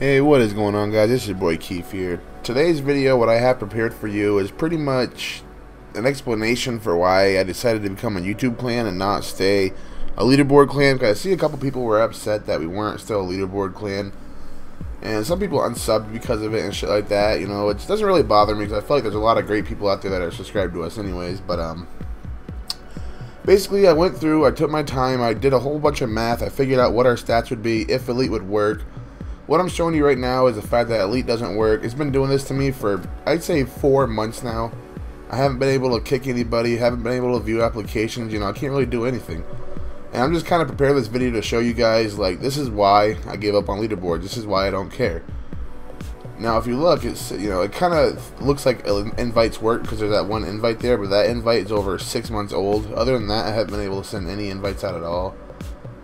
Hey, what is going on, guys? This is your boy Keith here. Today's video, what I have prepared for you is pretty much an explanation for why I decided to become a YouTube clan and not stay a leaderboard clan, because I see a couple people were upset that we weren't still a leaderboard clan, and some people unsubbed because of it and shit like that. You know, it doesn't really bother me because I feel like there's a lot of great people out there that are subscribed to us anyways. But basically I went through, I took my time, I did a whole bunch of math, I figured out what our stats would be if Elite would work. What I'm showing you right now is the fact that Elite doesn't work. It's been doing this to me for, I'd say, 4 months now. I haven't been able to kick anybody, haven't been able to view applications, you know, I can't really do anything. And I'm just kind of preparing this video to show you guys, like, this is why I gave up on leaderboards. This is why I don't care. Now, if you look, it's, you know, it kind of looks like invites work because there's that one invite there, but that invite is over 6 months old. Other than that, I haven't been able to send any invites out at all.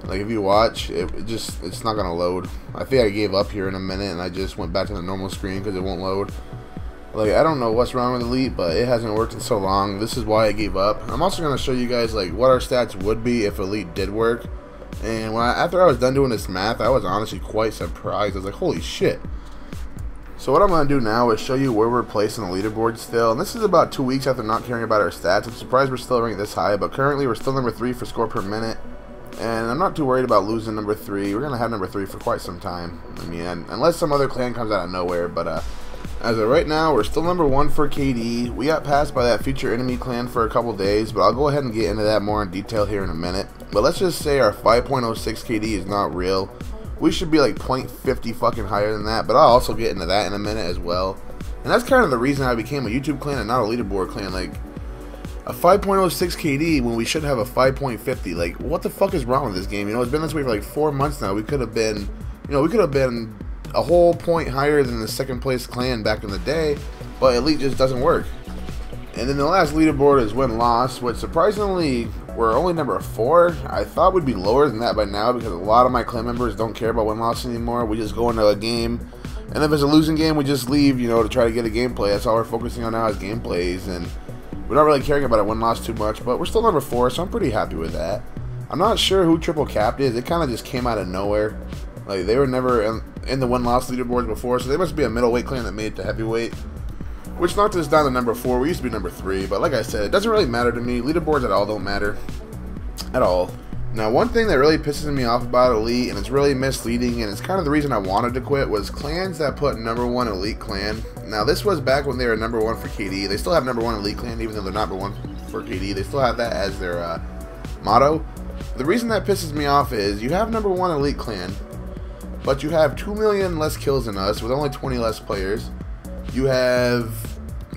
Like, if you watch, it's not gonna load. I think I gave up here in a minute and I just went back to the normal screen because it won't load. Like, I don't know what's wrong with Elite, but it hasn't worked in so long. This is why I gave up. I'm also gonna show you guys like what our stats would be if Elite did work. And after I was done doing this math, I was honestly quite surprised. I was like, holy shit. So what I'm going to do now is show you where we're placed on the leaderboard still. And this is about 2 weeks after not caring about our stats. I'm surprised we're still ranked this high, but currently we're still number 3 for score per minute. And I'm not too worried about losing number 3. We're going to have number 3 for quite some time. I mean, unless some other clan comes out of nowhere. But as of right now, we're still number 1 for KD. We got passed by that future enemy clan for a couple days, but I'll go ahead and get into that more in detail here in a minute. But let's just say our 5.06 KD is not real. We should be like 0.50 fucking higher than that, but I'll also get into that in a minute as well. And that's kind of the reason I became a YouTube clan and not a leaderboard clan. Like, a 5.06 KD when we should have a 5.50. Like, what the fuck is wrong with this game? You know, it's been this way for like 4 months now. We could have been, you know, we could have been a whole point higher than the second place clan back in the day, but Elite just doesn't work. And then the last leaderboard is win-loss, which surprisingly, we're only number 4. I thought we'd be lower than that by now because a lot of my clan members don't care about win-loss anymore. We just go into a game, and if it's a losing game, we just leave, you know, to try to get a gameplay. That's all we're focusing on now is gameplays, and we're not really caring about a win-loss too much, but we're still number 4, so I'm pretty happy with that. I'm not sure who triple capped is. It kind of just came out of nowhere. Like, they were never in the win-loss leaderboards before, so they must be a middleweight clan that made it to heavyweight, which knocked us down to number 4. We used to be number 3, but like I said, it doesn't really matter to me. Leaderboards at all don't matter. At all. Now, one thing that really pisses me off about Elite, and it's really misleading, and it's kind of the reason I wanted to quit, was clans that put number 1 Elite clan. Now, this was back when they were number 1 for KD. They still have number 1 Elite clan, even though they're number 1 for KD. They still have that as their motto. The reason that pisses me off is you have number 1 Elite clan, but you have 2 million less kills than us with only 20 less players. You have,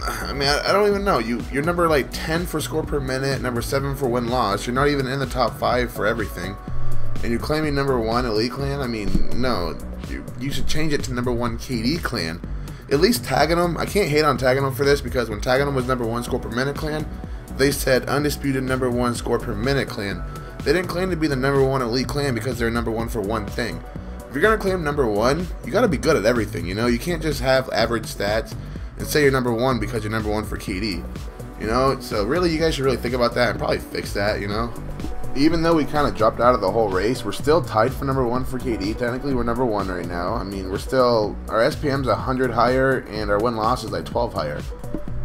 I mean, I don't even know. You're number like 10 for score per minute, number 7 for win-loss. You're not even in the top 5 for everything. And you're claiming number 1 Elite clan? I mean, no. You should change it to number 1 KD clan. At least tagging them. I can't hate on tagging them for this because when tagging them was number 1 score per minute clan, they said undisputed number 1 score per minute clan. They didn't claim to be the number 1 Elite clan because they're number 1 for one thing. If you're going to claim number 1, you got to be good at everything, you know? You can't just have average stats and say you're number 1 because you're number 1 for KD, you know? So really, you guys should really think about that and probably fix that, you know? Even though we kind of dropped out of the whole race, we're still tied for number 1 for KD. Technically, we're number 1 right now. I mean, we're still, our SPM's 100 higher and our win-loss is like 12 higher.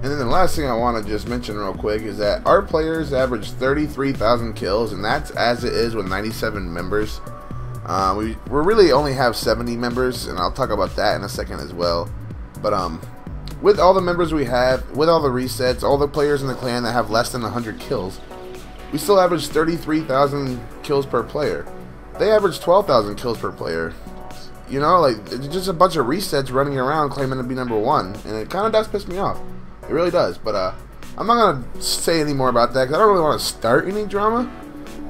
And then the last thing I want to just mention real quick is that our players average 33,000 kills, and that's as it is with 97 members. We really only have 70 members, and I'll talk about that in a second as well. But with all the members we have, with all the resets, all the players in the clan that have less than 100 kills, we still average 33,000 kills per player. They average 12,000 kills per player. You know, like, it's just a bunch of resets running around claiming to be number 1, and it kind of does piss me off. It really does. But I'm not gonna say any more about that because I don't really want to start any drama.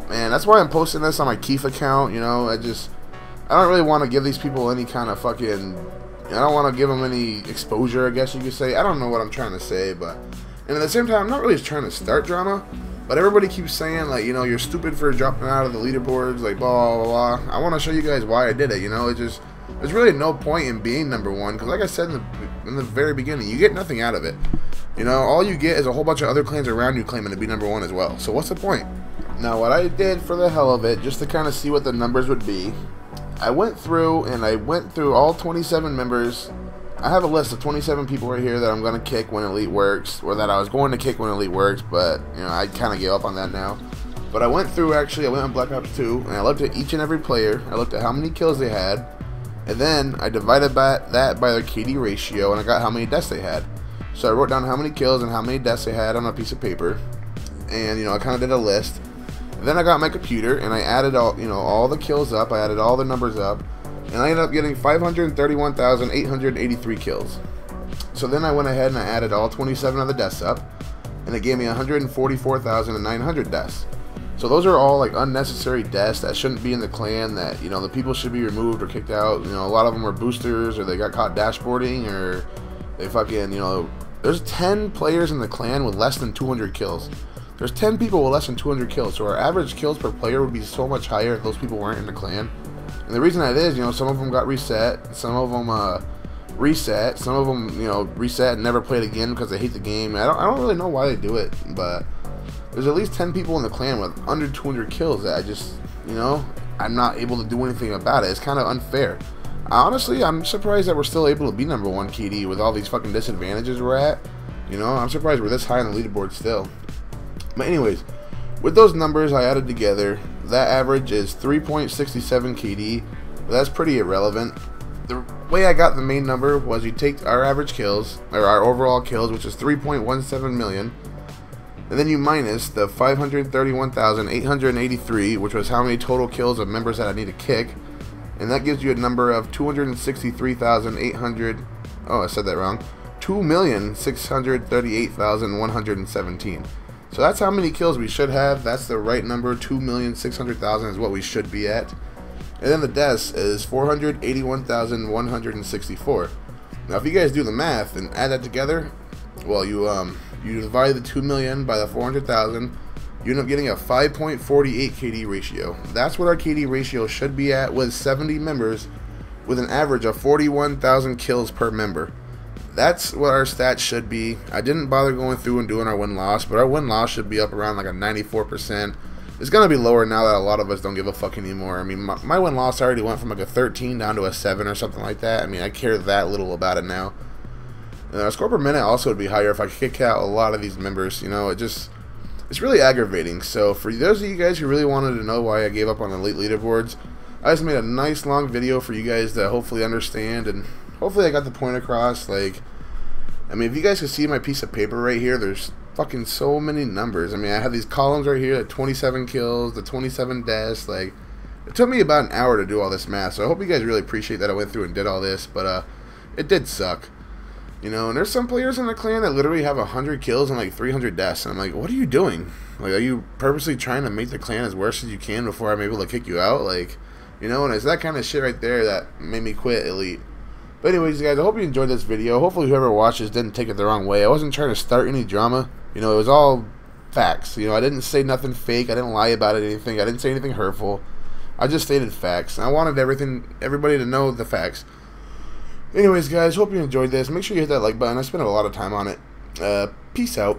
And that's why I'm posting this on my Keith account, you know. I don't really want to give these people any kind of fucking, I don't want to give them any exposure, I guess you could say. I don't know what I'm trying to say, but, and at the same time, I'm not really trying to start drama, but everybody keeps saying, like, you know, you're stupid for dropping out of the leaderboards, like, blah, blah, blah. I want to show you guys why I did it, you know. There's really no point in being number 1, because like I said in the very beginning, you get nothing out of it. You know, all you get is a whole bunch of other clans around you claiming to be number 1 as well. So what's the point? Now, what I did for the hell of it, just to kind of see what the numbers would be, I went through all 27 members. I have a list of 27 people right here that I'm going to kick when Elite works, or that I was going to kick when Elite works, but, you know, I kind of gave up on that now. But I went through, actually, I went on Black Ops 2, and I looked at each and every player. I looked at how many kills they had, and then I divided that by their KD ratio, and I got how many deaths they had. So I wrote down how many kills and how many deaths they had on a piece of paper, and, you know, I kind of did a list. And then I got my computer, and I added all, you know, all the kills up. I added all the numbers up, and I ended up getting 531,883 kills. So then I went ahead and I added all 27 of the deaths up, and it gave me 144,900 deaths. So those are all like unnecessary deaths that shouldn't be in the clan, that, you know, the people should be removed or kicked out. You know, a lot of them were boosters, or they got caught dashboarding, or they fucking, you know, there's 10 players in the clan with less than 200 kills. There's 10 people with less than 200 kills, so our average kills per player would be so much higher if those people weren't in the clan. And the reason that is, you know, some of them got reset, some of them reset, some of them, you know, reset and never played again because they hate the game. I don't really know why they do it, but there's at least 10 people in the clan with under 200 kills that I just, you know, I'm not able to do anything about it. It's kind of unfair. Honestly, I'm surprised that we're still able to be #1 KD with all these fucking disadvantages we're at. You know, I'm surprised we're this high on the leaderboard still. But anyways, with those numbers I added together, that average is 3.67 KD. That's pretty irrelevant. The way I got the main number was you take our average kills, or our overall kills, which is 3.17 million, and then you minus the 531,883, which was how many total kills of members that I need to kick, and that gives you a number of 263,800. Oh, I said that wrong. 2,638,117. So that's how many kills we should have. That's the right number. 2,600,000 is what we should be at. And then the deaths is 481,164. Now, if you guys do the math and add that together, well, you divide the 2 million by the 400,000, you end up getting a 5.48 KD ratio. That's what our KD ratio should be at with 70 members, with an average of 41,000 kills per member. That's what our stats should be. I didn't bother going through and doing our win-loss, but our win-loss should be up around like a 94%. It's going to be lower now that a lot of us don't give a fuck anymore. I mean, my win-loss already went from like a 13 down to a 7 or something like that. I mean, I care that little about it now. And our score per minute also would be higher if I could kick out a lot of these members. You know, it's really aggravating. So for those of you guys who really wanted to know why I gave up on the elite leaderboards, I just made a nice long video for you guys to hopefully understand, and hopefully I got the point across. Like, I mean, if you guys can see my piece of paper right here, there's fucking so many numbers. I mean, I have these columns right here, the 27 kills, the 27 deaths. Like, it took me about an hour to do all this math, so I hope you guys really appreciate that I went through and did all this, but it did suck. You know, and there's some players in the clan that literally have 100 kills and like 300 deaths, and I'm like, what are you doing? Like, are you purposely trying to make the clan as worse as you can before I'm able to kick you out? Like, you know, and it's that kind of shit right there that made me quit Elite. But anyways, guys, I hope you enjoyed this video. Hopefully whoever watches didn't take it the wrong way. I wasn't trying to start any drama. You know, it was all facts. You know, I didn't say nothing fake. I didn't lie about anything. I didn't say anything hurtful. I just stated facts. And I wanted everybody to know the facts. Anyways, guys, hope you enjoyed this. Make sure you hit that like button. I spent a lot of time on it. Peace out.